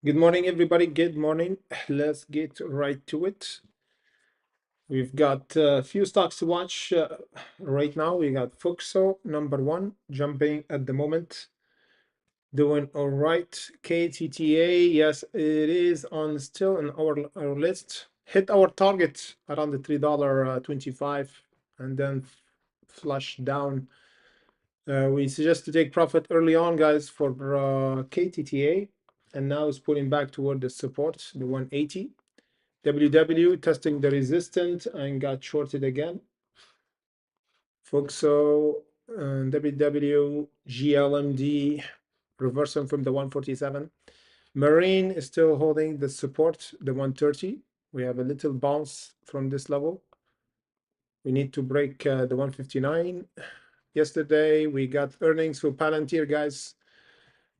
Good morning, everybody. Good morning. Let's get right to it. We've got a few stocks to watch right now. We got Fuxo, number one, jumping at the moment, doing all right. KTTA, yes, it is on still on our list. Hit our target around the $3.25 and then flush down. We suggest to take profit early on, guys, for KTTA, and now it's pulling back toward the support, the 180. WW testing the resistance and got shorted again. Fuxo and WW, GLMD reversing from the 147. Marine is still holding the support, the 130. We have a little bounce from this level. We need to break the 159. Yesterday we got earnings for Palantir, guys.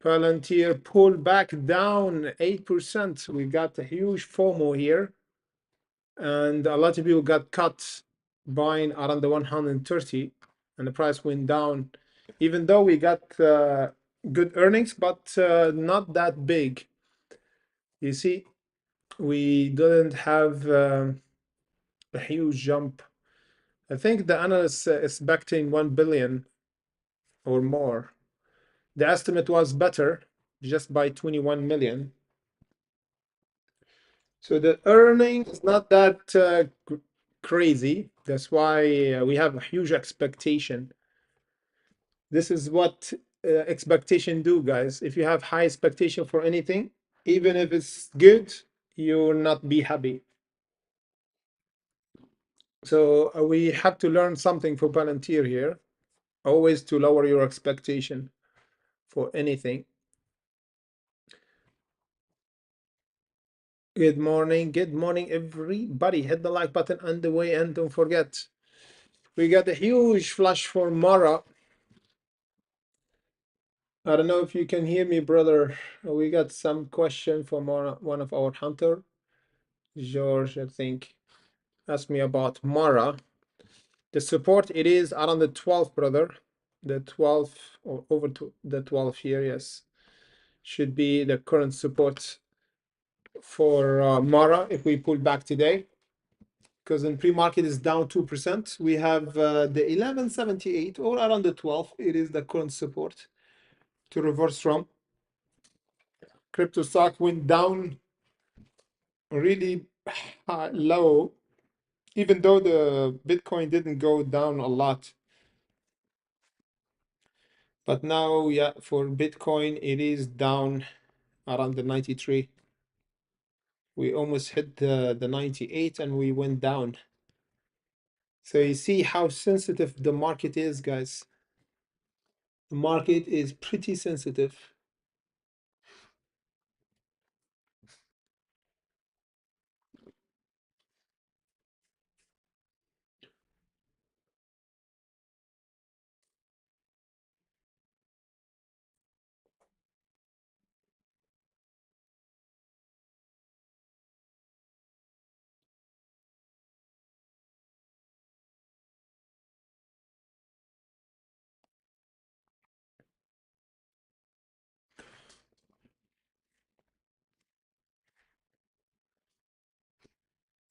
Palantir pulled back down 8%. We got a huge FOMO here, and a lot of people got cut buying around the 130, and the price went down, even though we got good earnings, but not that big. You see, we didn't have a huge jump. I think the analysts expecting 1 billion or more. The estimate was better, just by 21 million. So the earnings is not that crazy. That's why we have a huge expectation. This is what expectation do, guys. If you have high expectation for anything, even if it's good, you'll not be happy. So we have to learn something for Palantir here. Always to lower your expectation for anything. Good morning, everybody. Hit the like button on the way, and don't forget, we got a huge flash for Mara. I don't know if you can hear me, brother. We got some question from one of our hunter, George, I think, asked me about Mara. The support, it is around the 12th, brother. The 12th, or over to the 12th here, yes. Should be the current support for Mara if we pull back today. Because in pre-market is down 2%. We have the 1178 or around the 12th. It is the current support to reverse from. Crypto stock went down really low, even though the Bitcoin didn't go down a lot. But now, yeah, for Bitcoin, it is down around the 93. We almost hit the 98 and we went down. So you see how sensitive the market is, guys. The market is pretty sensitive.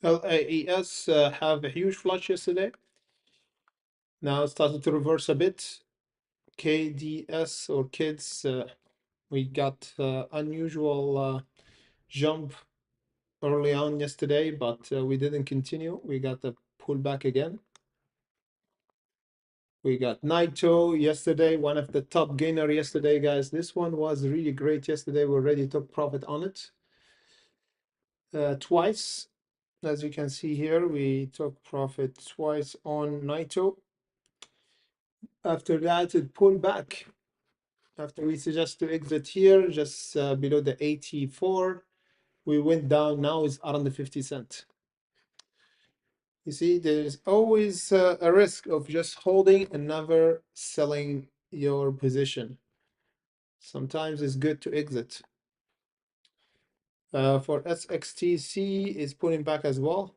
LAES have a huge flush yesterday. Now it started to reverse a bit. KDS or kids, we got unusual jump early on yesterday, but we didn't continue. We got a pullback again. We got Naito yesterday, one of the top gainer yesterday, guys. This one was really great yesterday. We already took profit on it twice. As you can see here, we took profit twice on Naito. After that, it pulled back. After we suggest to exit here, just below the 84, we went down. Now it's around the 50 cent. You see, there's always a risk of just holding and never selling your position. Sometimes it's good to exit. For SXTC is pulling back as well.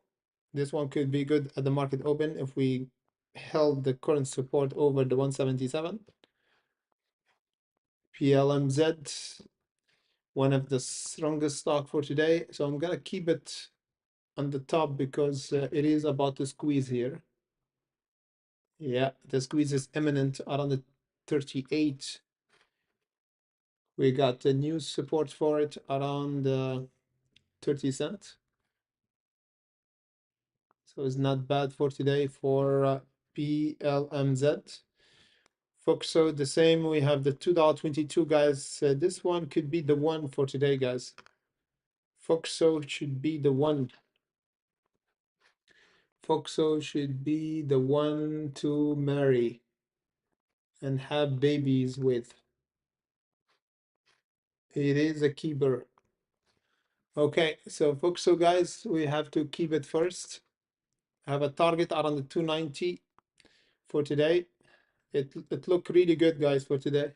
This one could be good at the market open if we held the current support over the 177. PLMZ, one of the strongest stock for today. So I'm gonna keep it on the top because it is about to squeeze here. Yeah, the squeeze is imminent around the 38. We got the new support for it around 30 cents. So it's not bad for today for PLMZ. Foxo, the same. We have the $2.22, guys. This one could be the one for today, guys. Foxo should be the one. Foxo should be the one to marry and have babies with. It is a keeper. Okay, so Foxo, guys, we have to keep it first. I have a target around the 290 for today. It looked really good, guys, for today.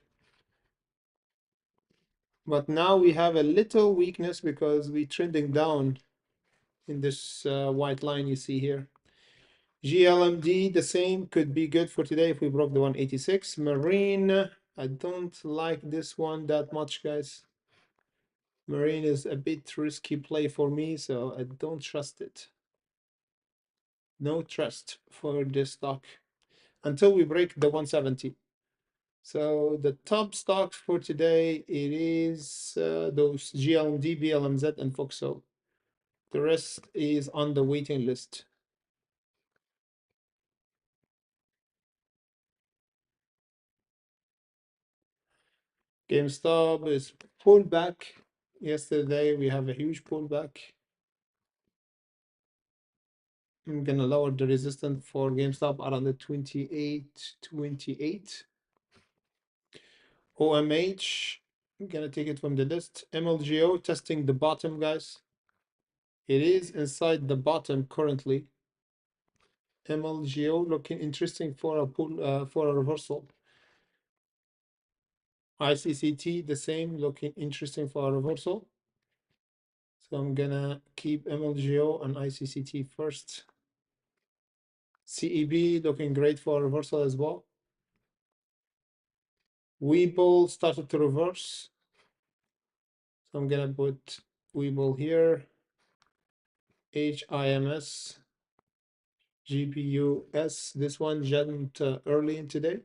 But now we have a little weakness because we're trending down in this white line you see here. GLMD, the same, could be good for today if we broke the 186. Marine, I don't like this one that much, guys. Marine is a bit risky play for me, so I don't trust it. No trust for this stock until we break the 170. So the top stocks for today, it is those GLMD, BLMZ, and Foxo. The rest is on the waiting list. GameStop is pulled back. Yesterday we have a huge pullback. I'm gonna lower the resistance for GameStop around the 28.28. OMH, I'm gonna take it from the list. MLGO testing the bottom, guys. It is inside the bottom currently. MLGO looking interesting for a pull for a reversal. ICCT the same, looking interesting for a reversal. So I'm gonna keep MLGO and ICCT first. CEB looking great for a reversal as well. Webull started to reverse. So I'm gonna put Webull here. HIMS, GPUS. This one jumped early in today.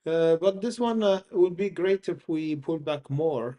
But this one would be great if we pull back more.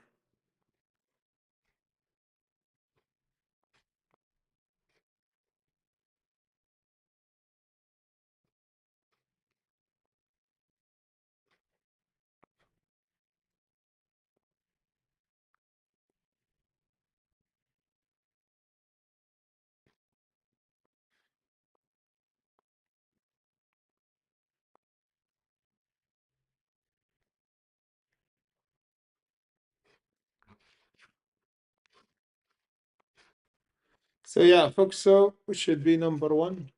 So yeah, Foxo should be number one.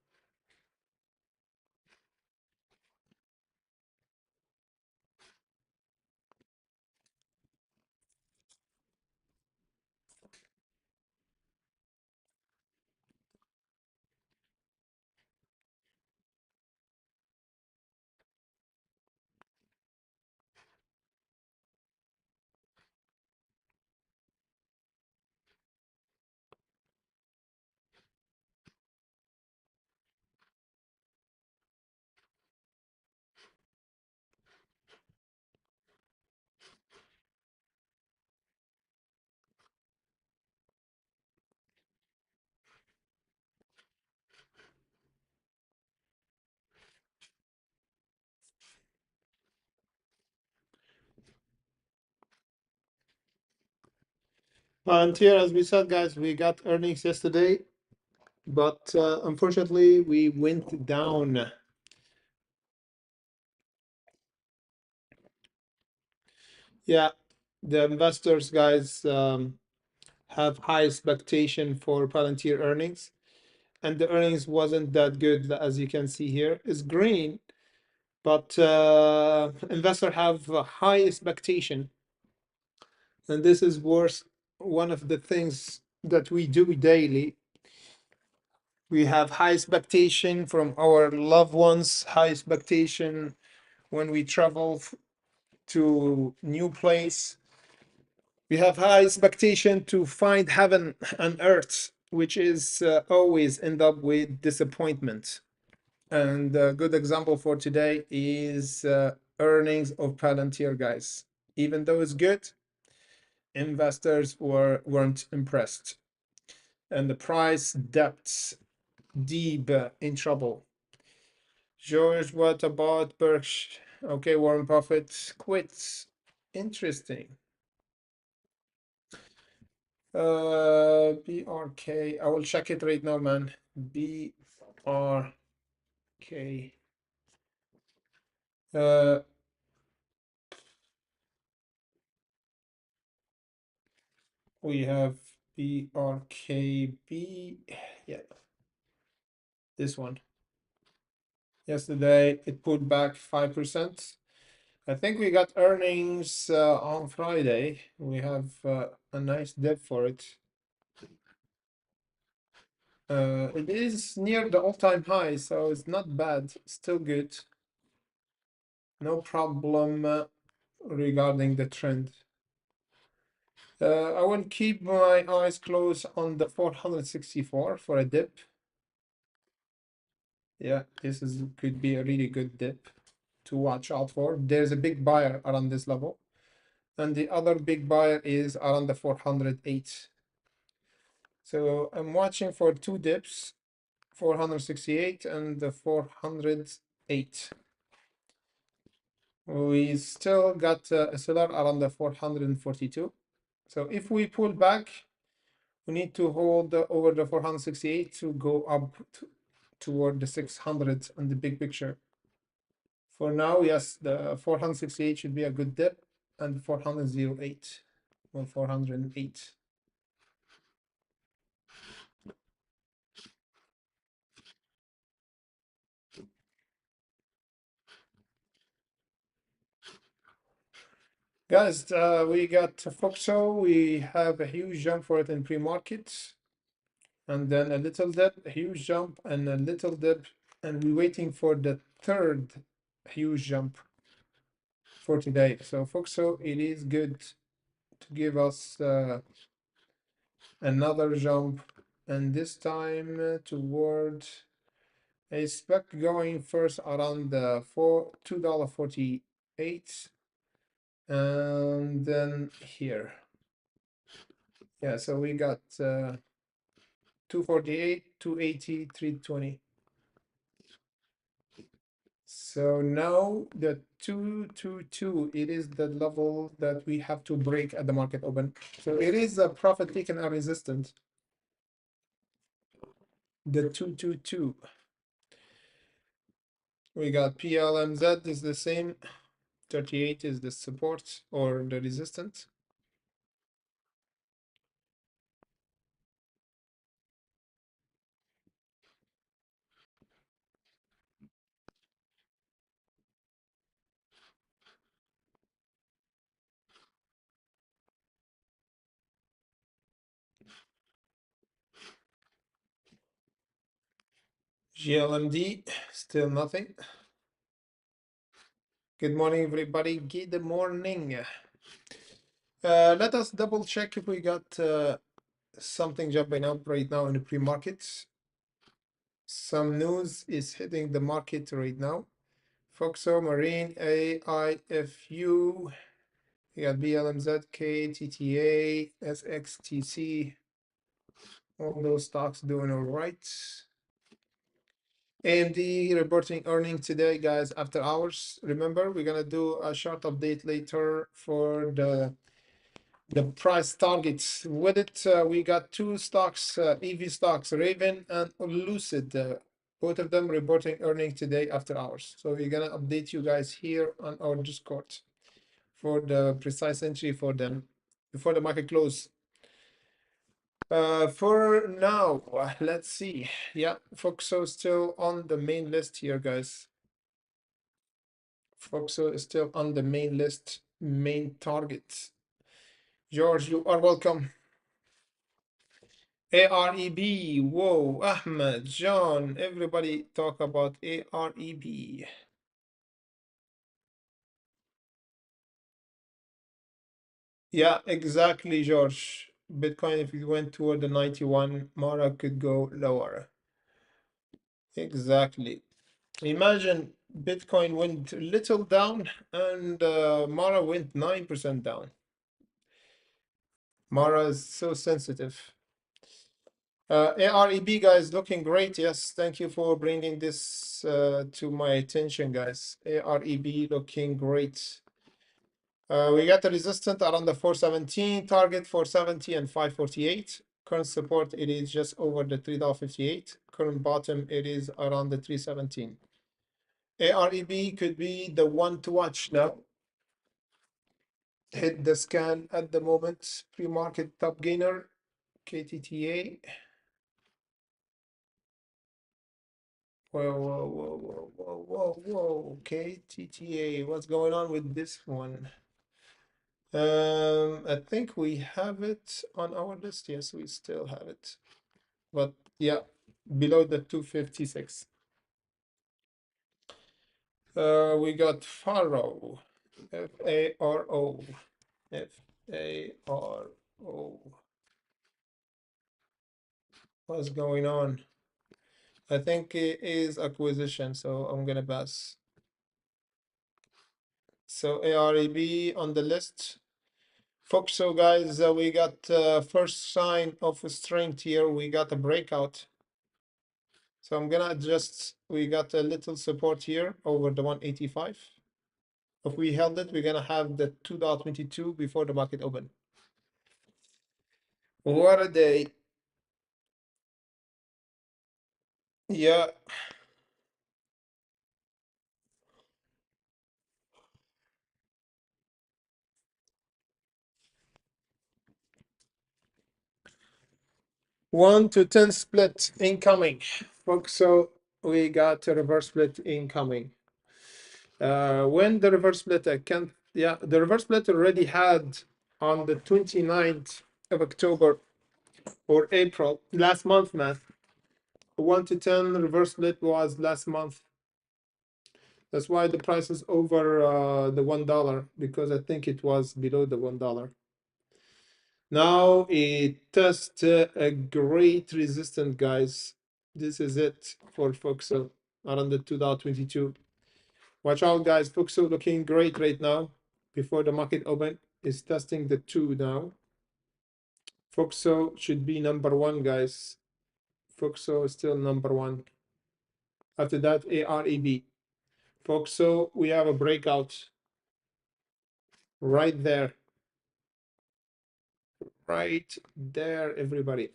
And here, as we said, guys, we got earnings yesterday, but unfortunately, we went down. Yeah, the investors, guys, have high expectation for Palantir earnings, and the earnings wasn't that good, as you can see here. It's green, but investor have a high expectation, and this is worth one of the things that we do daily. We have high expectation from our loved ones, high expectation when we travel to new place. We have high expectation to find heaven and earth, which is always end up with disappointment. And a good example for today is earnings of Palantir, guys. Even though it's good, investors weren't impressed, and the price depths deep in trouble. George, what about Berkshire? Okay, Warren Buffett quits. Interesting. BRK. I will check it right now, man. BRK. Uh, we have BRKB. Yeah, this one. Yesterday it pulled back 5%. I think we got earnings on Friday. We have a nice dip for it. It is near the all-time high, so it's not bad. Still good. No problem regarding the trend. I will keep my eyes closed on the 464 for a dip. Yeah, this is could be a really good dip to watch out for. There's a big buyer around this level, and the other big buyer is around the 408. So I'm watching for two dips, 468 and the 408. We still got a seller around the 442. So if we pull back, we need to hold over the 468 to go up toward the 600 on the big picture. For now, yes, the 468 should be a good dip, and 408, well, 408. Guys, we got Foxo. We have a huge jump for it in pre-market, and then a little dip, a huge jump, and a little dip, and we're waiting for the third huge jump for today. So Foxo, it is good to give us another jump, and this time toward a spec going first around the $2.48, and then here. Yeah, so we got 248, 280, 320. So now the 222, it is the level that we have to break at the market open. So it is a profit taken and resistant. The 222. We got PLMZ is the same. 38 is the support or the resistance. GLMD, still nothing. Good morning, everybody. Good morning. Let us double check if we got something jumping up right now in the pre-markets. Some news is hitting the market right now. Foxo, Marine, AIFU, you got BLMZ, KTTA, SXTC, all those stocks doing all right. AMD reporting earnings today, guys, after hours. Remember, we're gonna do a short update later for the The price targets with it, we got two stocks, EV stocks, Raven and Lucid. Both of them reporting earnings today after hours. So we're gonna update you guys here on our Discord for the precise entry for them before the market close. For now, let's see. Yeah, Foxo still on the main list here, guys. Foxo is still on the main list, main target. George, you are welcome. AREB, whoa, Ahmed, John, everybody talk about AREB. Yeah, exactly, George. Bitcoin, if it went toward the 91, Mara could go lower. Exactly. Imagine Bitcoin went a little down and Mara went 9% down. Mara is so sensitive. AREB, guys, looking great. Yes, thank you for bringing this to my attention, guys. AREB looking great. We got the resistance around the 417, target 470 and 548. Current support, it is just over the $3.58. Current bottom, it is around the 317. AREB could be the one to watch now. Hit the scan at the moment. Pre-market top gainer, KTTA. Whoa, whoa, whoa, whoa, whoa, whoa, whoa. KTTA, what's going on with this one? I think we have it on our list. Yes, we still have it. But yeah, below the 256. We got Faro, Faro, Faro. What's going on? I think it is acquisition, so I'm gonna pass. So AREB on the list. Foxo, guys, we got first sign of strength here. We got a breakout. So I'm gonna adjust. We got a little support here over the 185. If we held it, we're gonna have the 2.22 before the market open. What a day. Yeah. One to 10 split incoming. Folks, so we got a reverse split incoming. When the reverse split, I can't, yeah, the reverse split already had on the 29th of October or April, last month, man. 1 to 10 reverse split was last month. That's why the price is over the $1, because I think it was below the $1. Now it tests a great resistance, guys. This is it for Foxo around the 2.22. Watch out, guys. Foxo looking great right now. Before the market open, is testing the 2 now. Foxo should be number 1, guys. Foxo is still number 1. After that, AREB. Foxo, we have a breakout right there. Right there, everybody.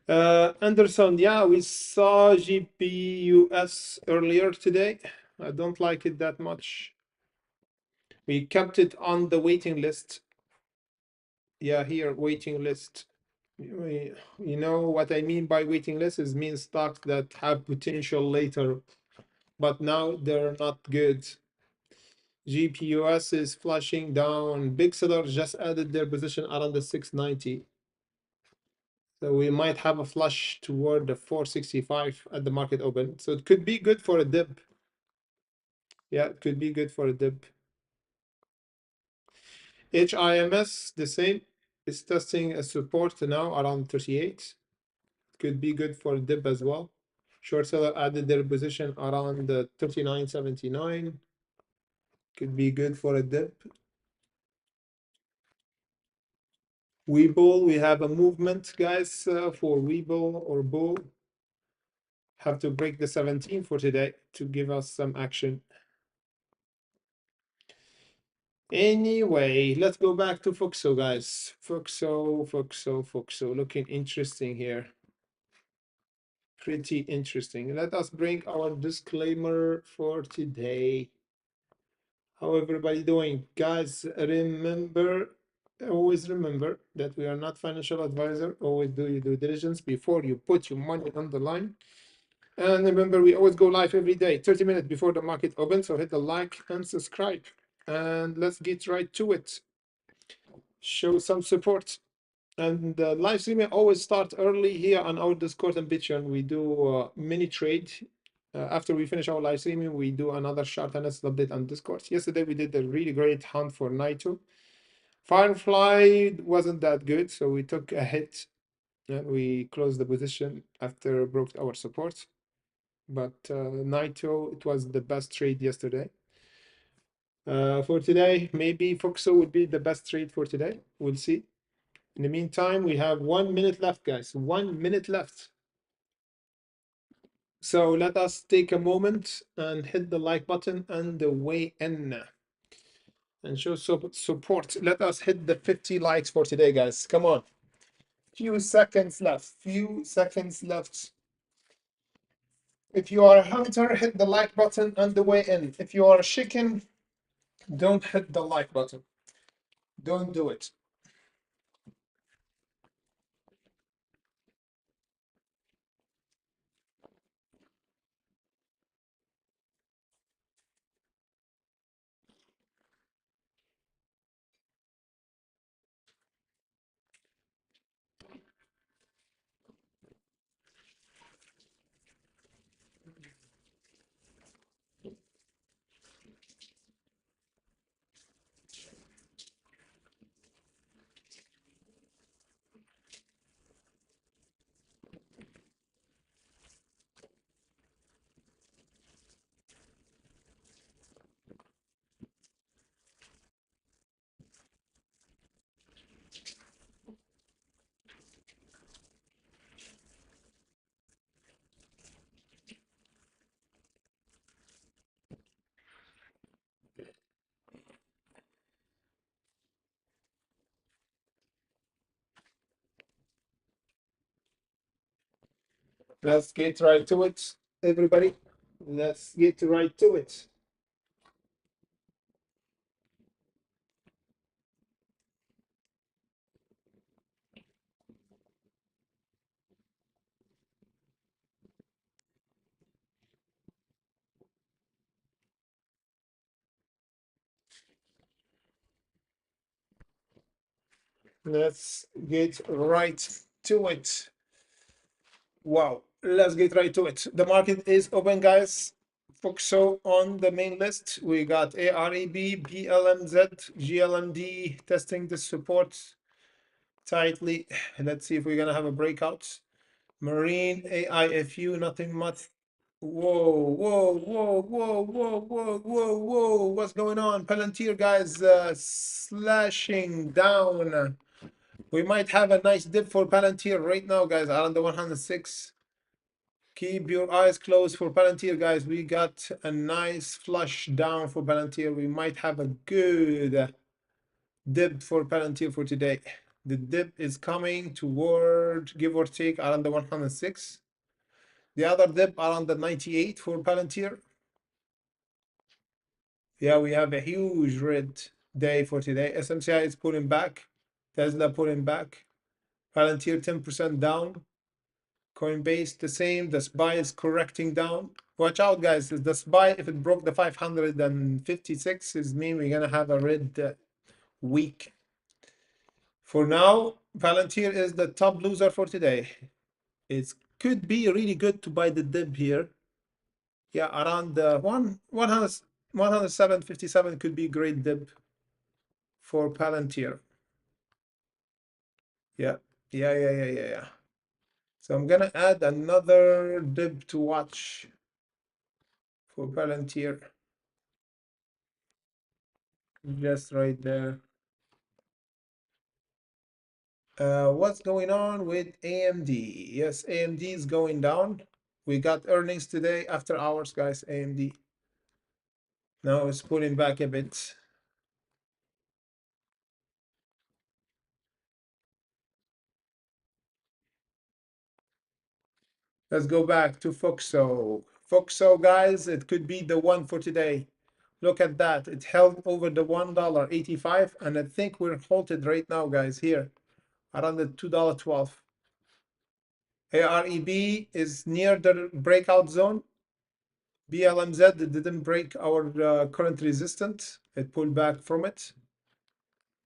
Anderson, yeah, we saw GPUS earlier today. I don't like it that much. We kept it on the waiting list. Yeah, here, waiting list. You know what I mean by waiting list is means stocks that have potential later, but now they're not good. GPUS is flashing down. Big sellers just added their position around the 690. So we might have a flush toward the 465 at the market open. So it could be good for a dip. Yeah, it could be good for a dip. HIMS, the same. It's testing a support now around 38. Could be good for a dip as well. Short seller added their position around the 39.79. Could be good for a dip. Webull, we have a movement, guys, for Webull or Bull. Have to break the 17 for today to give us some action. Anyway, let's go back to Fuxo, guys. Fuxo, looking interesting here. Pretty interesting. Let us bring our disclaimer for today. How everybody doing? Guys, remember, always remember that we are not financial advisor. Always do your due diligence before you put your money on the line. And remember, we always go live every day, 30 minutes before the market opens. So hit the like and subscribe. And let's get right to it. Show some support. And the live streaming always start early here on our Discord and Patreon. We do mini trade. After we finish our live streaming, we do another short analysis update on Discord. Yesterday, we did a really great hunt for Naito. Firefly wasn't that good, so we took a hit and we closed the position after broke our support. But Naito, it was the best trade yesterday. For today, maybe Fuxo would be the best trade for today. We'll see. In the meantime, we have 1 minute left, guys. 1 minute left. So let us take a moment and hit the like button and the way in and show support. Let us hit the 50 likes for today, guys. Come on. Few seconds left. Few seconds left. If you are a hunter, hit the like button and the way in. If you are a chicken, don't hit the like button. Don't do it. Let's get right to it, everybody. Let's get right to it. Let's get right to it. Wow, let's get right to it. The market is open, guys. Fuxo on the main list. We got AREB, BLMZ, GLMD testing the support tightly. Let's see if we're gonna have a breakout. Marine, AIFU, nothing much. Whoa, whoa, whoa, whoa, whoa, whoa, whoa, whoa. What's going on? Palantir, guys, slashing down. We might have a nice dip for Palantir right now, guys, around the 106. Keep your eyes closed for Palantir, guys. We got a nice flush down for Palantir. We might have a good dip for Palantir for today. The dip is coming toward, give or take, around the 106. The other dip around the 98 for Palantir. Yeah, we have a huge red day for today. SMCI is pulling back. Tesla pulling back. Palantir 10% down. Coinbase the same. The SPY is correcting down. Watch out, guys. The SPY, if it broke the 556, is mean we're gonna have a red week. For now, Palantir is the top loser for today. It could be really good to buy the dip here. Yeah, around the 107.57 could be great dip for Palantir. Yeah, yeah. So I'm gonna add another dip to watch for Palantir. Just right there. What's going on with AMD? Yes, AMD is going down. We got earnings today after hours, guys. AMD now it's pulling back a bit. Let's go back to Foxo. Foxo, guys, it could be the one for today. Look at that. It held over the $1.85, and I think we're halted right now, guys, here around the $2.12. AREB is near the breakout zone. BLMZ didn't break our current resistance. It pulled back from it.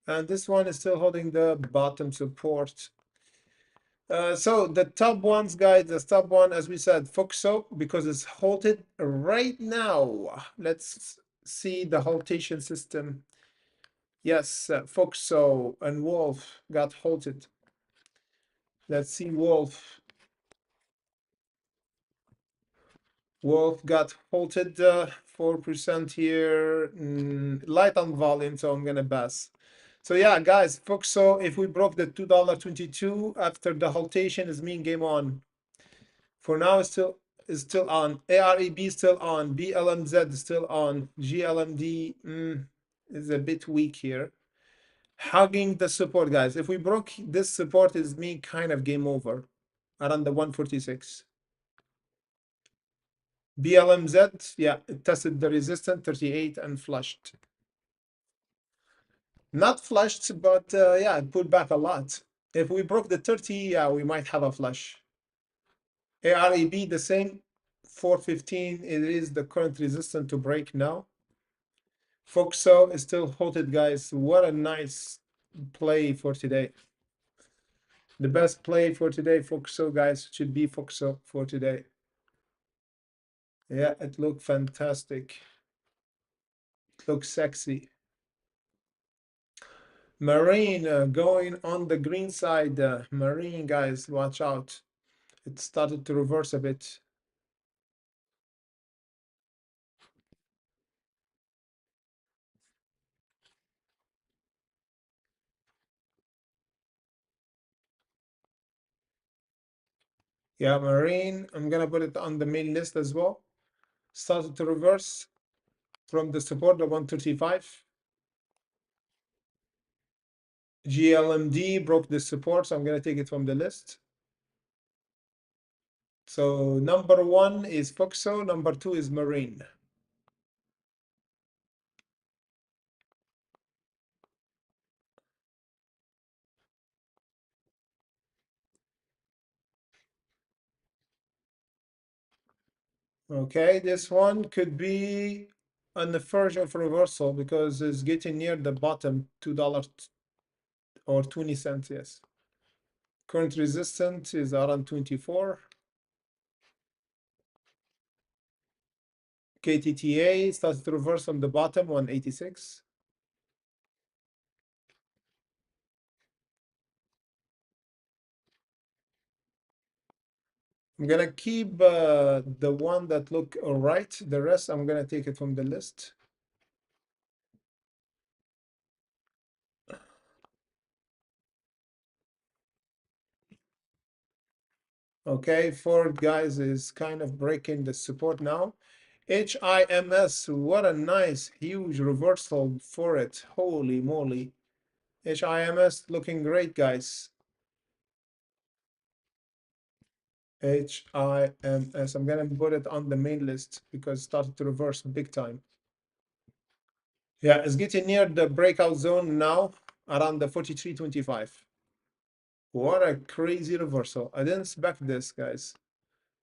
And this one is still holding the bottom support. So the top ones, guys, the top one, as we said, Foxo, because it's halted right now. Let's see the haltation system. Yes, Foxo and Wolf got halted. Let's see Wolf. Wolf got halted 4% here, light on volume, so I'm gonna pass. So yeah, guys, Foxo, if we broke the $2.22 after the haltation, is mean game on. For now, it's still on. AREB is still on. BLMZ is still on. GLMD is a bit weak here. Hugging the support, guys. If we broke this support, is me kind of game over around the 146. BLMZ, yeah, it tested the resistance 38 and flushed. Not flushed, but yeah, it pulled back a lot. If we broke the 30, yeah, we might have a flush. AREB the same, 415. It is the current resistance to break now. Foxo is still halted, guys. What a nice play for today. The best play for today, Foxo, guys, should be Foxo for today. Yeah, it looked fantastic. It looks sexy. Marine going on the green side. Marine, guys, watch out. It started to reverse a bit. Yeah, Marine, I'm gonna put it on the main list as well. Started to reverse from the support of 135. GLMD broke the support, so I'm gonna take it from the list. So number one is Foxo, number two is Marine. Okay, this one could be on the verge of reversal because it's getting near the bottom, $2 or 20 cents, yes. Current resistance is around 24. KTTA starts to reverse on the bottom, 186. I'm gonna keep the one that look all right. The rest, I'm gonna take it from the list. Okay, Ford, guys, is kind of breaking the support now. HIMS, what a nice, huge reversal for it. Holy moly. HIMS looking great, guys. HIMS. I'm gonna put it on the main list because it started to reverse big time. Yeah, it's getting near the breakout zone now, around the 43.25. What a crazy reversal. I didn't expect this, guys.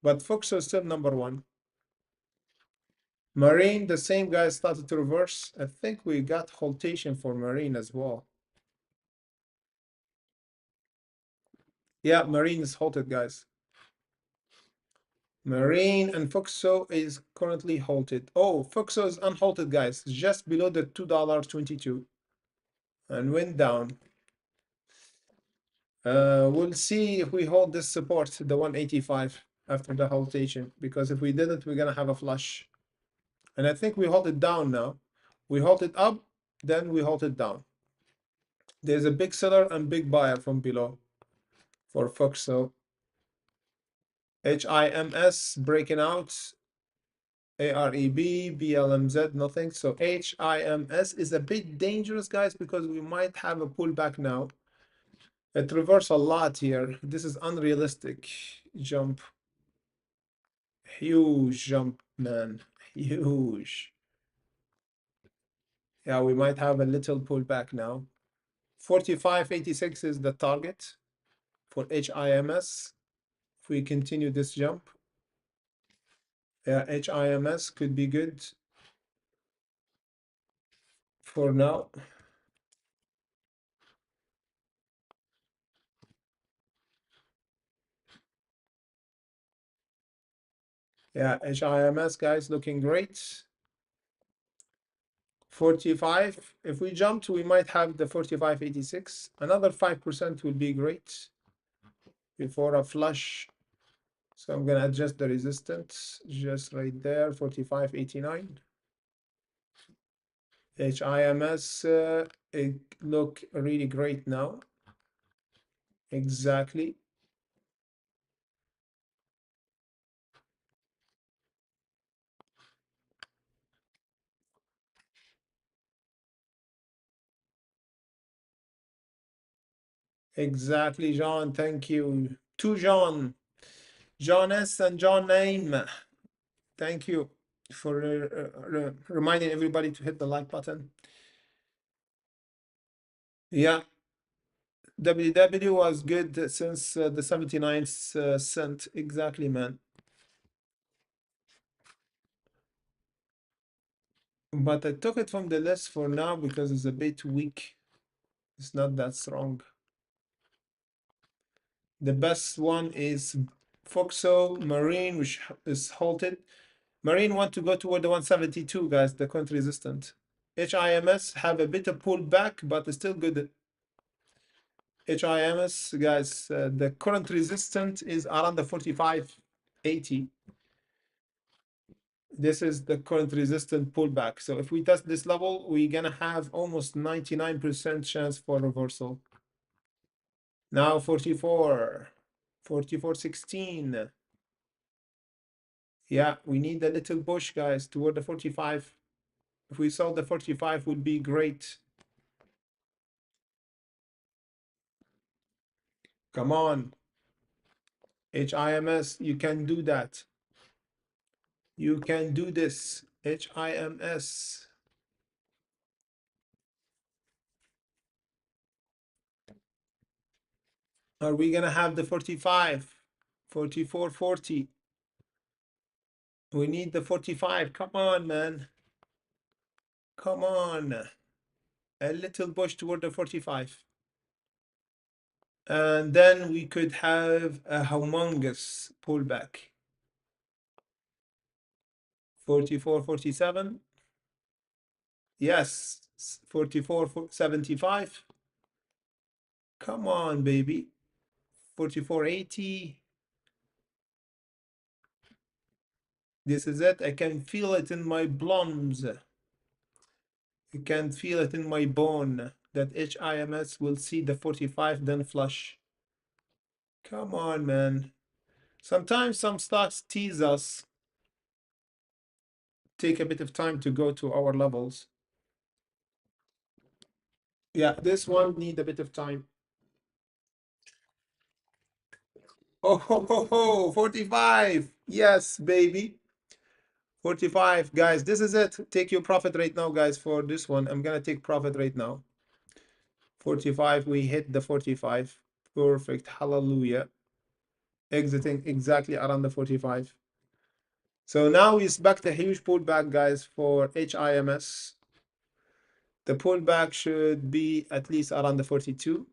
But Fox is still number one. Marine, the same guy started to reverse. I think we got haltation for Marine as well. Yeah, Marine is halted, guys. Marine and Foxo is currently halted. Oh, Foxo is unhalted, guys. Just below the $2.22 and went down. We'll see if we hold this support, the 185, after the haltation, because if we didn't, we're gonna have a flush. And I think we hold it down now. We hold it up, then we hold it down. There's a big seller and big buyer from below for Foxo. HIMS breaking out. AREB, BLMZ, nothing. So HIMS is a bit dangerous, guys, because we might have a pullback now. It reversed a lot here. This is unrealistic jump. Huge jump, man. Huge. Yeah, we might have a little pullback now. 45.86 is the target for HIMS. If we continue this jump, yeah, HIMS could be good for now. Yeah, HIMS, guys, looking great. 45. If we jumped, we might have the 45.86. Another 5% would be great before a flush. So I'm going to adjust the resistance just right there, 45.89. HIMS, it look really great now. Exactly. Exactly, John. Thank you. To John. John S. and John Name. Thank you for reminding everybody to hit the like button. Yeah, WW was good since the 79th cent. Exactly, man. But I took it from the list for now because it's a bit weak. It's not that strong. The best one is Foxo Marine, which is halted. Marine want to go toward the 172, guys, the current resistant. HIMS have a bit of pullback, but it's still good. HIMS, guys, the current resistant is around the 45.80. This is the current resistant pullback. So if we test this level, we're gonna have almost 99% chance for reversal. Now 44, 44.16. Yeah, we need a little push, guys, toward the 45. If we saw the 45 would be great. Come on. HIMS, you can do that. You can do this. HIMS. Are we gonna have the 45? 44.40. We need the 45. Come on, man. Come on. A little push toward the 45. And then we could have a humongous pullback. 44, 47. Yes, 44.75. Come on, baby. 44.80. This is it. I can feel it in my plums. I can feel it in my bone that HIMS will see the 45, then flush. Come on, man. Sometimes some stocks tease us. Take a bit of time to go to our levels. Yeah, this one need a bit of time. Oh, ho, ho, ho, 45. Yes, baby. 45, guys. This is it. Take your profit right now, guys, for this one. I'm gonna take profit right now. 45, we hit the 45. Perfect. Hallelujah. Exiting exactly around the 45. So now we expect a huge pullback, guys, for HIMS. The pullback should be at least around the 42.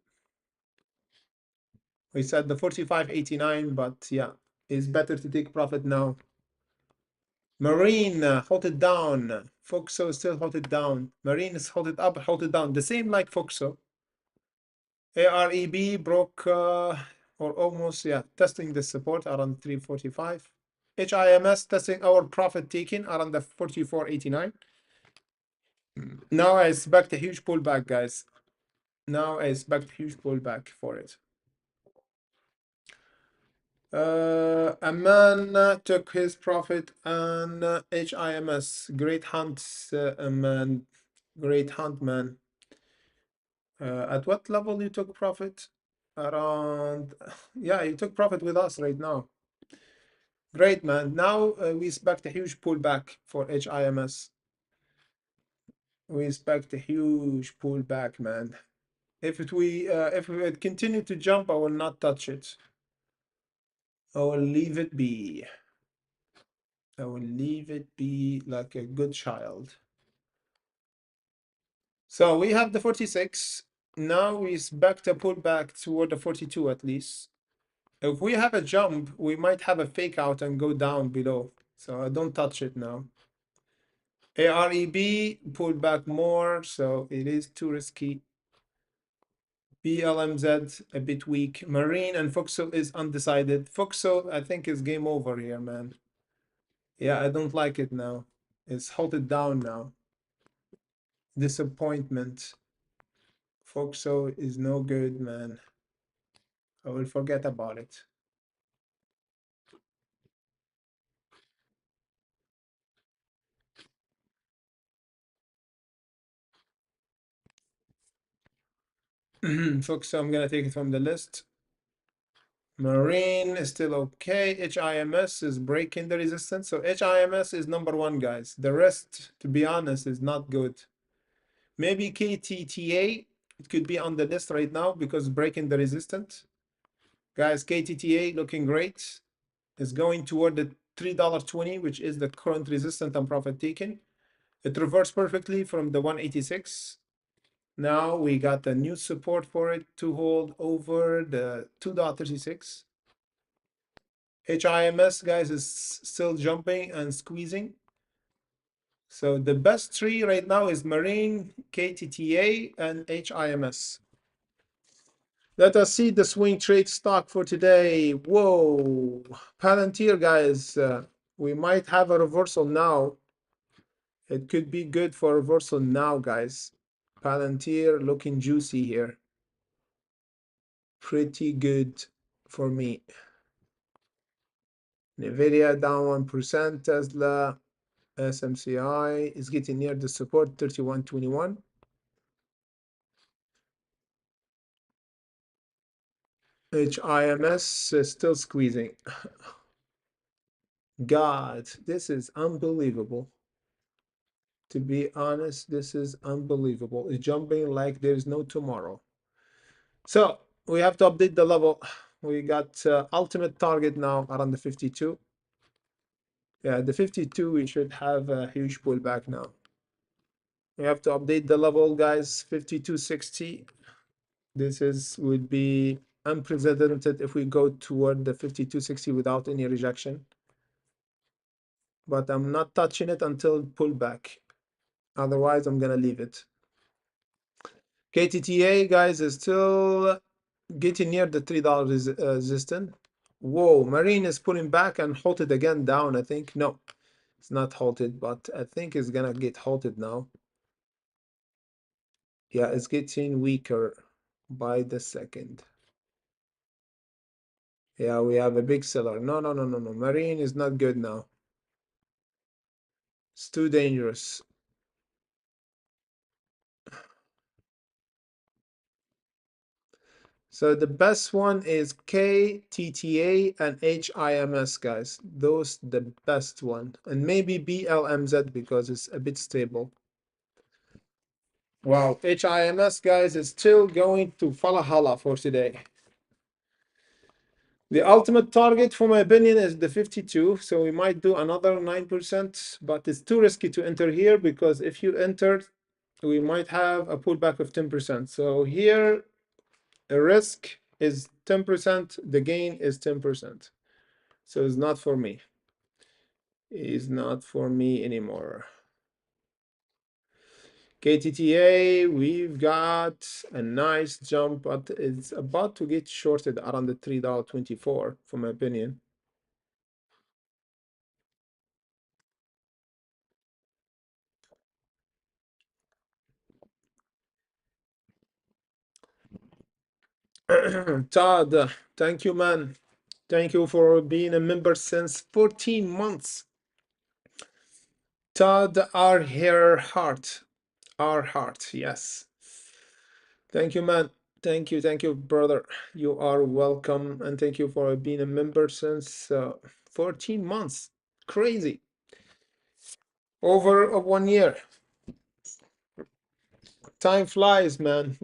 We said the 45.89, but yeah, it's better to take profit now. Marine, hold it down. Foxo still hold it down. Marine is hold it up, hold it down. The same like Foxo. AREB broke or almost, yeah, testing the support around 345. HIMS testing our profit taking around the 44.89. Now I expect a huge pullback, guys. Now I expect huge pullback for it. A man took his profit on HIMS. Great hunt, man. Great hunt, man. At what level you took profit? Around, yeah, you took profit with us right now. Great, man. Now we expect a huge pullback for HIMS. We expect a huge pullback, man. If it continue to jump, I will not touch it. I will leave it be. I will leave it be like a good child. So we have the 46. Now we expect a pullback toward the 42 at least. If we have a jump, we might have a fake out and go down below. So I don't touch it now. AREB pulled back more, so it is too risky. BLMZ a bit weak. Marine and Foxo is undecided. Foxo, I think, is game over here, man. Yeah, I don't like it now. It's halted down now. Disappointment. Foxo is no good, man. I will forget about it. Foxo, I'm gonna take it from the list. Marine is still okay. HIMS is breaking the resistance. So HIMS is number one, guys. The rest, to be honest, is not good. Maybe KTTA, it could be on the list right now because breaking the resistance. Guys, KTTA looking great. It's going toward the $3.20, which is the current resistance and profit taken. It reversed perfectly from the 186. Now we got a new support for it to hold over the 2.36. HIMS, guys, is still jumping and squeezing. So the best three right now is Marine, KTTA, and HIMS. Let us see the swing trade stock for today. Whoa, Palantir, guys, we might have a reversal now. It could be good for reversal now, guys. Palantir looking juicy here. Pretty good for me. Nvidia down 1%. Tesla, SMCI is getting near the support 31.21. HIMS is still squeezing. God, this is unbelievable. To be honest, this is unbelievable. It's jumping like there's no tomorrow. So we have to update the level. We got ultimate target now around the 52. Yeah, the 52, we should have a huge pullback now. We have to update the level, guys. 52.60. This would be unprecedented if we go toward the 52.60 without any rejection. But I'm not touching it until pullback. Otherwise, I'm gonna leave it. KTTA, guys, is still getting near the $3 resistance. Whoa, Marine is pulling back and halted again down, I think. No, it's not halted, but I think it's gonna get halted now. Yeah, it's getting weaker by the second. Yeah, we have a big seller. No, no, no, no, no. Marine is not good now. It's too dangerous. So the best one is KTTA and HIMS, guys. Those the best one. And maybe BLMZ because it's a bit stable. Wow, HIMS, guys, is still going to Valhalla for today. The ultimate target, for my opinion, is the 52. So we might do another 9%, but it's too risky to enter here because if you enter, we might have a pullback of 10%. So here, the risk is 10%, the gain is 10%. So it's not for me. It's not for me anymore. KTTA, we've got a nice jump, but it's about to get shorted around the $3.24, for my opinion. Todd, thank you, man. Thank you for being a member since 14 months. Todd, our heart, yes. Thank you, man. Thank you, brother. You are welcome, and thank you for being a member since 14 months. Crazy. Over 1 year. Time flies, man.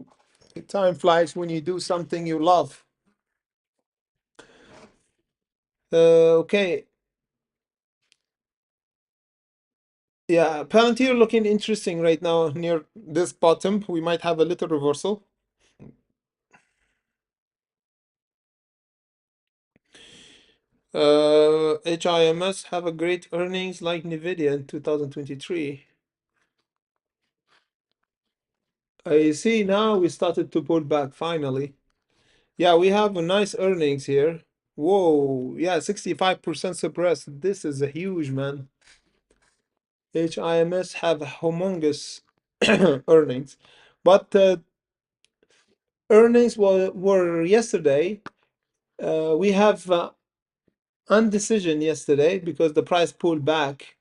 Time flies when you do something you love. Okay. Yeah, Palantir looking interesting right now near this bottom. We might have a little reversal. HIMS have a great earnings like Nvidia in 2023. I see now we started to pull back finally. Yeah, we have a nice earnings here. Whoa, yeah, 65% suppressed. This is a huge, man. HIMS have humongous earnings, but earnings were yesterday. We have undecision yesterday because the price pulled back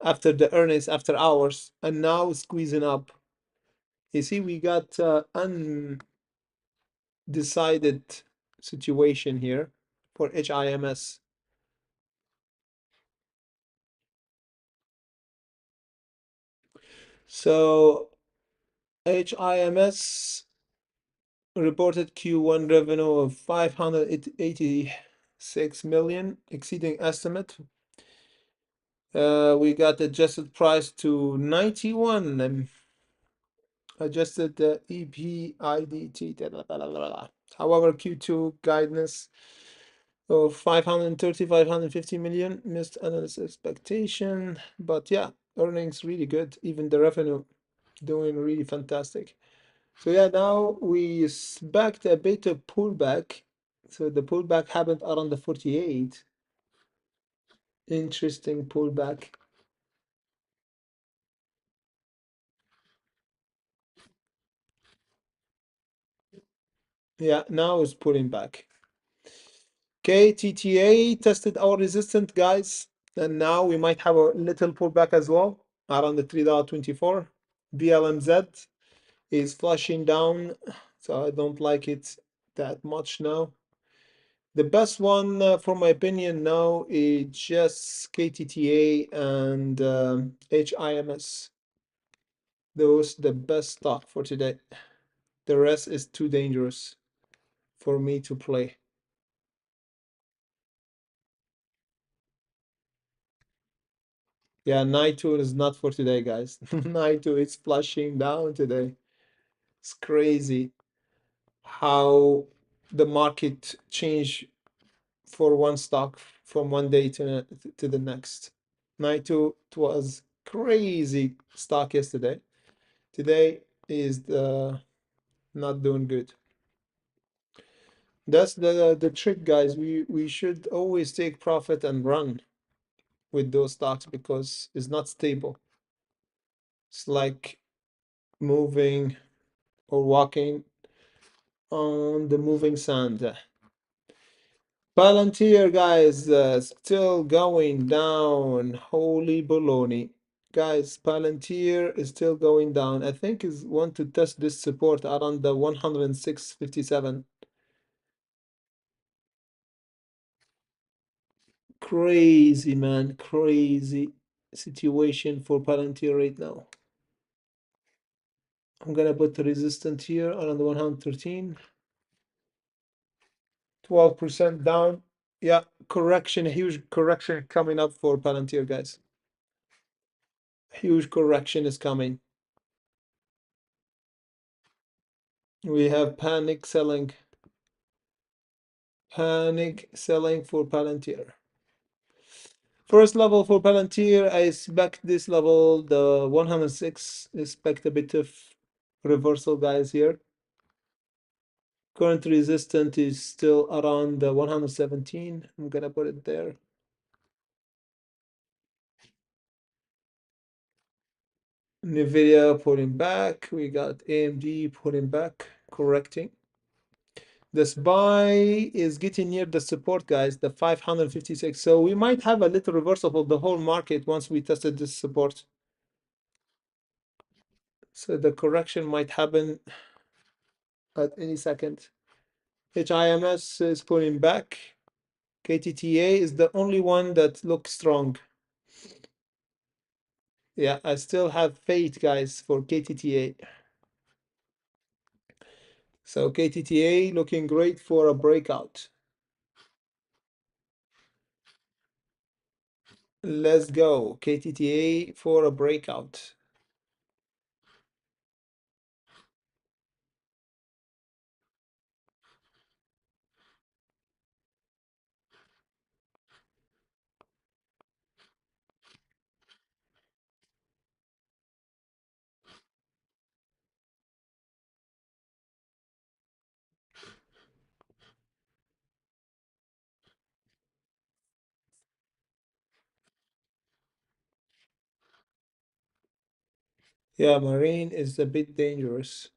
after the earnings after hours and now squeezing up. You see, we got undecided situation here for HIMS. So HIMS reported Q1 revenue of 586 million, exceeding estimate. We got adjusted price to 91 and adjusted the EBIDT. However, Q2 guidance of 530, 550 million missed analyst expectation. But yeah, earnings really good. Even the revenue doing really fantastic. So yeah, now we expect a bit of pullback. So the pullback happened around the 48. Interesting pullback. Yeah, now it's pulling back. KTTA tested our resistance, guys, and now we might have a little pullback as well around the $3.24. BLMZ is flashing down, so I don't like it that much now. The best one, for my opinion, now is just KTTA and HIMS. Those the best stock for today. The rest is too dangerous for me to play. Yeah, night two is not for today, guys. Night two is flashing down today. It's crazy how the market changed for one stock from one day to the next. Night two it was crazy stock yesterday. Today is not doing good. That's the trick, guys. We should always take profit and run with those stocks because it's not stable. It's like moving or walking on the moving sand. Palantir, guys, still going down. Holy baloney. Guys, Palantir is still going down. I think is want to test this support around the 106.57. Crazy, man. Crazy situation for Palantir right now. I'm gonna put the resistance here around the 113. 12% down. Yeah, correction, a huge correction coming up for Palantir, guys. Huge correction is coming. We have panic selling for Palantir. First level for Palantir, I expect this level, the 106, expect a bit of reversal, guys, here. Current resistance is still around the 117. I'm gonna put it there. Nvidia pulling back. We got AMD pulling back, correcting. This buy is getting near the support, guys, the 556. So we might have a little reversal of the whole market once we tested this support. So the correction might happen at any second. HIMS is pulling back. KTTA is the only one that looks strong. Yeah, I still have faith, guys, for KTTA. So KTTA looking great for a breakout. Let's go. KTTA for a breakout. Yeah, marine is a bit dangerous.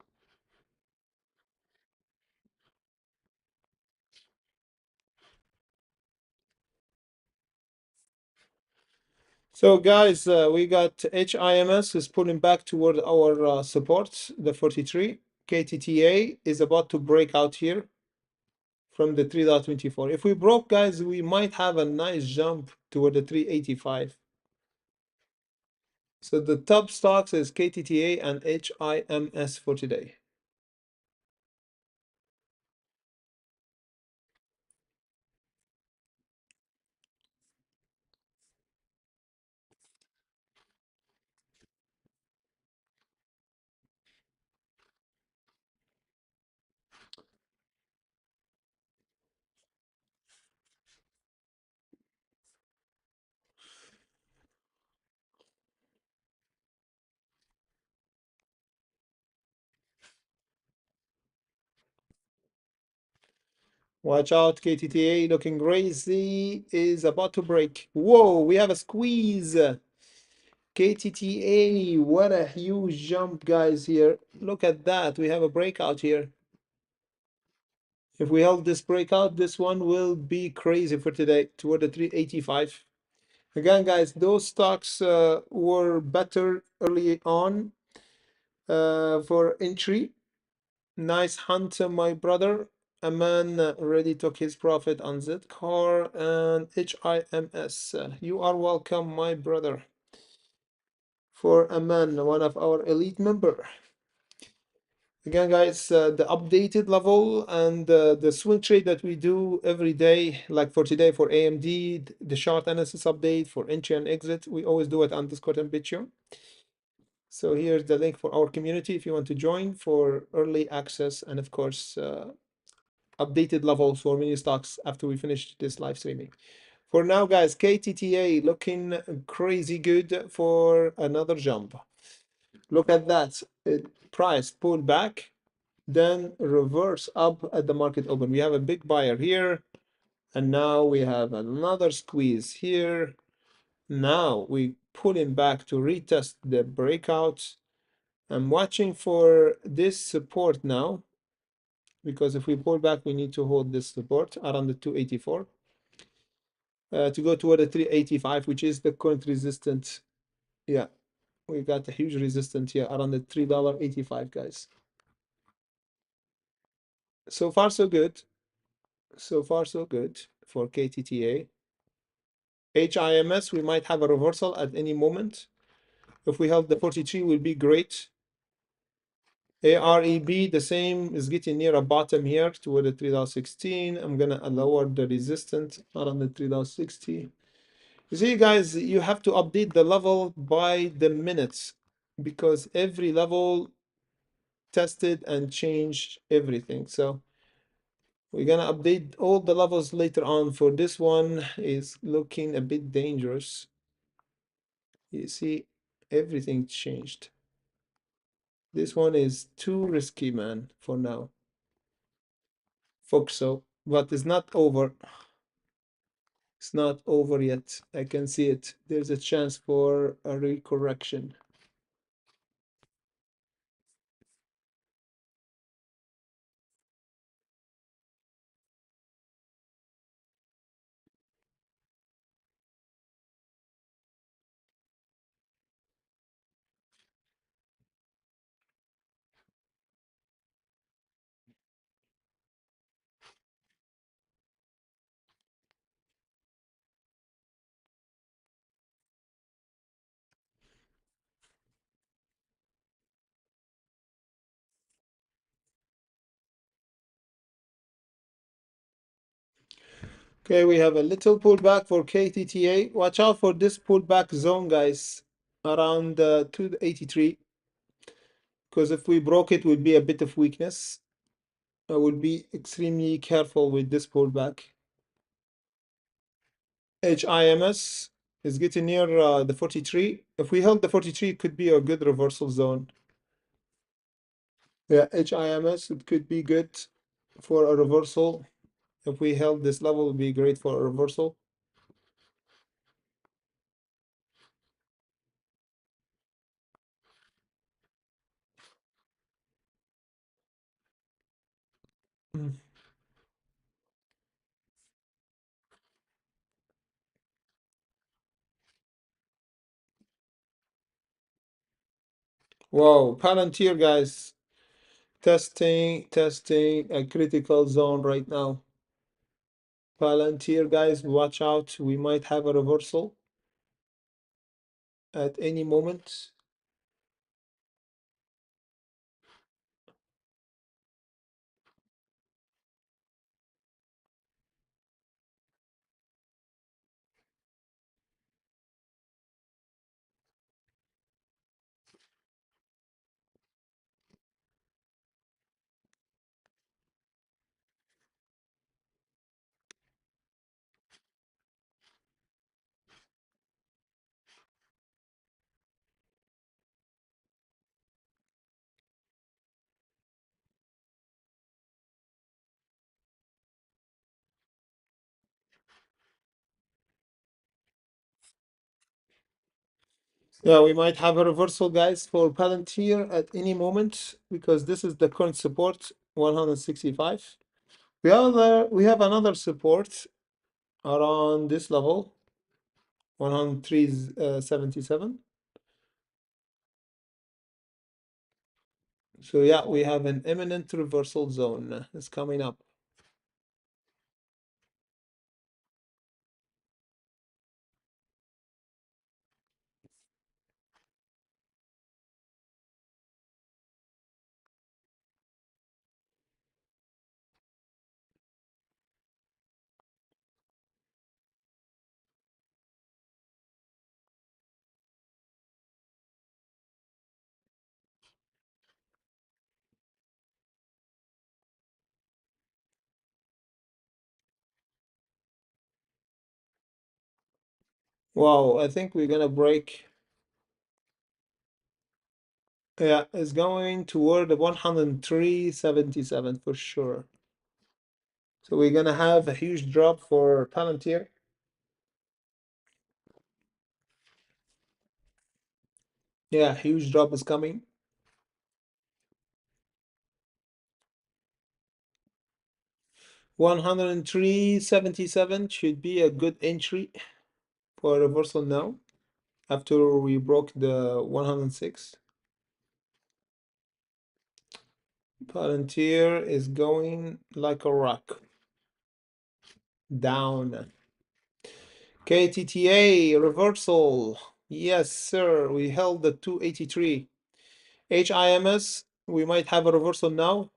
So guys, we got HIMS is pulling back toward our support, the 43. KTTA is about to break out here from the 3.24. If we broke, guys, we might have a nice jump toward the 385. So the top stocks is KTTA and HIMS for today. Watch out, KTTA looking crazy, is about to break. Whoa, we have a squeeze. KTTA, what a huge jump, guys, here. Look at that, we have a breakout here. If we hold this breakout, this one will be crazy for today, toward the 385. Again, guys, those stocks were better early on for entry. Nice hunt, my brother. A man already took his profit on Zcar and HIMS. You are welcome, my brother. For a man, one of our elite member. Again, guys, the updated level and the swing trade that we do every day, like for today for AMD, the chart analysis update for entry and exit, we always do it on Discord and Bitio. So here's the link for our community if you want to join for early access and of course updated levels for mini stocks after we finish this live streaming. For now, guys, KTTA looking crazy good for another jump. Look at that. Price pulled back, then reverse up at the market open. We have a big buyer here, and now we have another squeeze here. Now we pull him back to retest the breakout. I'm watching for this support now, because if we pull back, we need to hold this support around the 284 to go toward the 385, which is the current resistance. Yeah, we got a huge resistance here around the $3.85, guys. So far, so good. So far, so good for KTTA. HIMS, we might have a reversal at any moment. If we have the 43, will be great. AREB, the same, is getting near a bottom here toward the 3.16. I'm gonna lower the resistance around the 3.60. You see, guys, you have to update the level by the minutes because every level tested and changed everything. So we're gonna update all the levels later on. For this one is looking a bit dangerous. You see, everything changed. This one is too risky, man, for now. Foxo, but it's not over. It's not over yet. I can see it. There's a chance for a recorrection. Okay, we have a little pullback for KTTA. Watch out for this pullback zone, guys, around 283, because if we broke it, would be a bit of weakness. I would be extremely careful with this pullback. HIMS is getting near the 43. If we held the 43, it could be a good reversal zone. Yeah, HIMS, it could be good for a reversal. If we held this level, it would be great for a reversal. Mm. Whoa, Palantir, guys. Testing a critical zone right now. Palantir, guys, watch out. We might have a reversal at any moment. Yeah, we might have a reversal, guys, for Palantir at any moment because this is the current support, 165. We have another support around this level, 103.77. So yeah, we have an imminent reversal zone. It's coming up. Wow, I think we're gonna break. Yeah, it's going toward the 103.77 for sure. So we're gonna have a huge drop for Palantir. Yeah, huge drop is coming. 103.77 should be a good entry for a reversal now after we broke the 106. Palantir is going like a rock down. KTTA reversal. Yes, sir. We held the 283. HIMS, we might have a reversal now.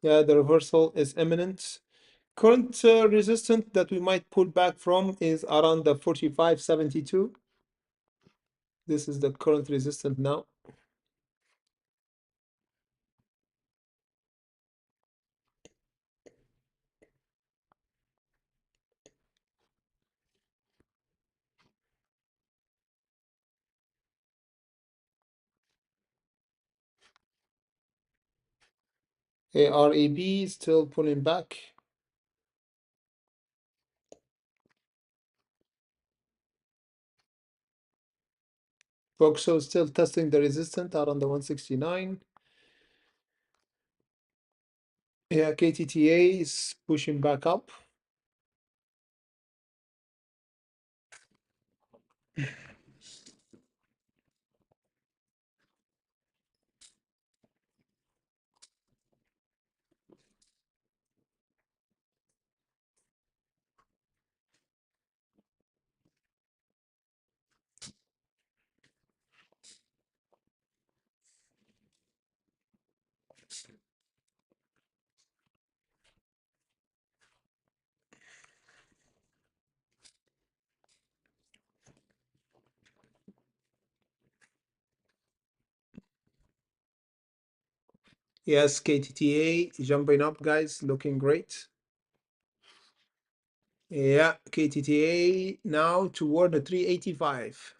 Yeah, the reversal is imminent. Current resistance that we might pull back from is around the 45.72. This is the current resistance now. AREB still pulling back. Voxel still testing the resistance around the 169. Yeah, KTTA is pushing back up. Yes, KTTA jumping up, guys, looking great. Yeah, KTTA now toward the 385.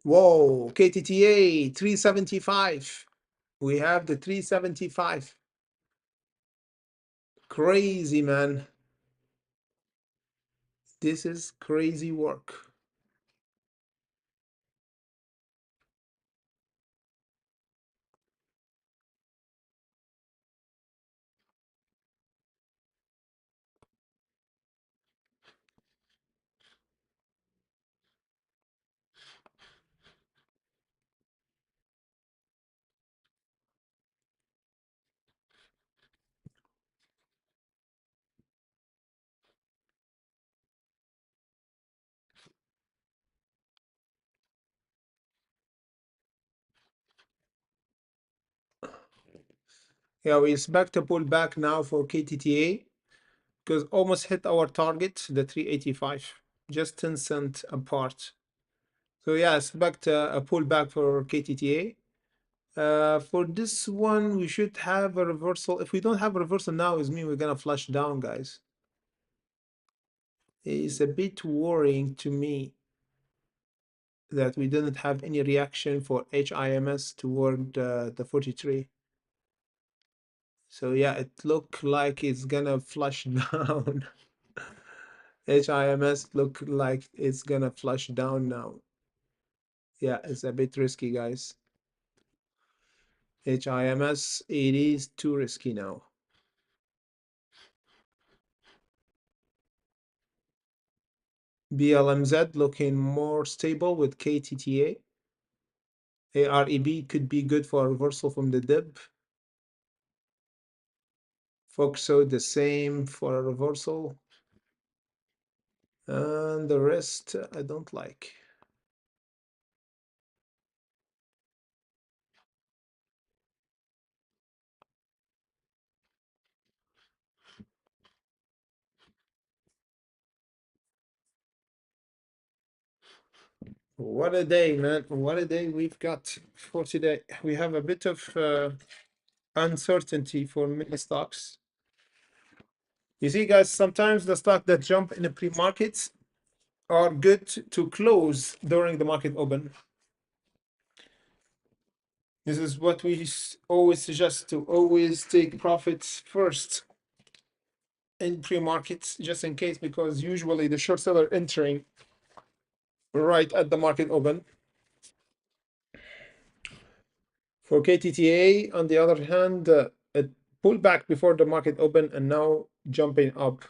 Whoa, KTTA 375. We have the 375. Crazy, man. This is crazy work. Yeah, we expect a pullback now for KTTA because almost hit our target, the 385, just 10 cents apart. So yeah, expect a pullback for KTTA. For this one, we should have a reversal. If we don't have a reversal now, it means we're gonna flush down, guys. It's a bit worrying to me that we didn't have any reaction for HIMS toward the 43. So yeah, it look like it's gonna flush down. HIMS look like it's gonna flush down now. Yeah, it's a bit risky, guys. HIMS, it is too risky now. BLMZ looking more stable with KTTA. AREB could be good for a reversal from the dip. Foxo the same for a reversal. And the rest I don't like. What a day, man. What a day we've got for today. We have a bit of uncertainty for many stocks. You see, guys, sometimes the stock that jump in the pre-markets are good to close during the market open. This is what we always suggest, to always take profits first in pre-markets, just in case, because usually the short seller entering right at the market open. For KTTA, on the other hand, it pulled back before the market open and now jumping up,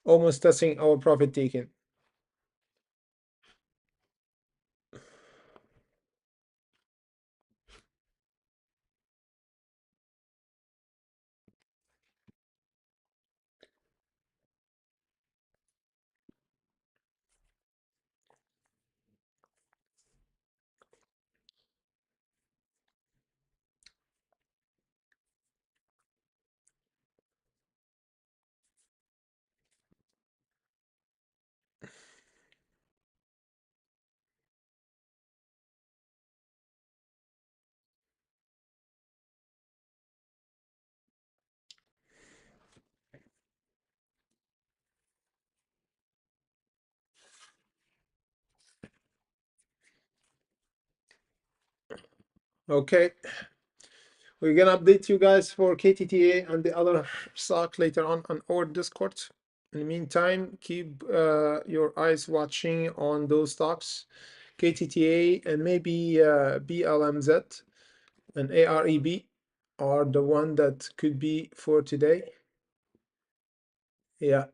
almost touching our profit taken. Okay, we're gonna update you guys for KTTA and the other stock later on our Discord. In the meantime, keep your eyes watching on those stocks, KTTA and maybe BLMZ and AREB are the one that could be for today. Yeah,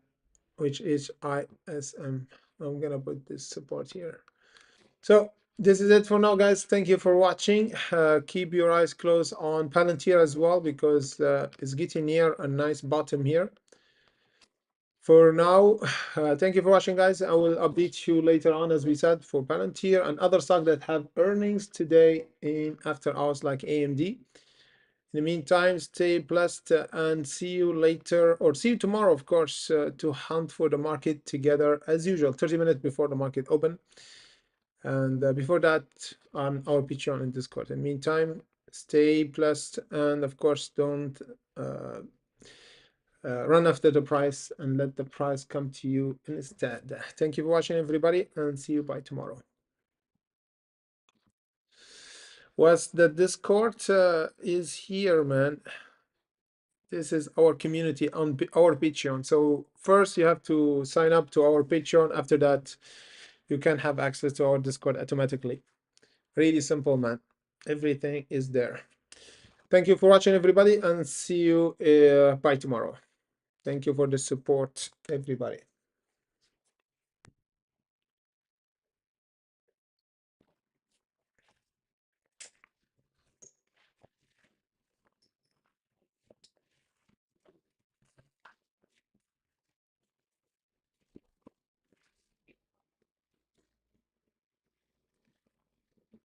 which is ISM. I'm gonna put this support here. So this is it for now, guys. Thank you for watching. Keep your eyes closed on Palantir as well, because it's getting near a nice bottom here. For now, thank you for watching, guys. I will update you later on, as we said, for Palantir and other stocks that have earnings today in after hours, like AMD. In the meantime, stay blessed and see you later, or see you tomorrow, of course, to hunt for the market together as usual, 30 minutes before the market open. And before that, on our Patreon and Discord. In the meantime, stay blessed, and of course, don't run after the price, and let the price come to you instead. Thank you for watching, everybody, and see you by tomorrow. Was the Discord is here, man. This is our community on our Patreon. So first you have to sign up to our Patreon. After that, you can have access to our Discord automatically. Really simple, man. Everything is there. Thank you for watching, everybody, and see you by tomorrow. Thank you for the support, everybody.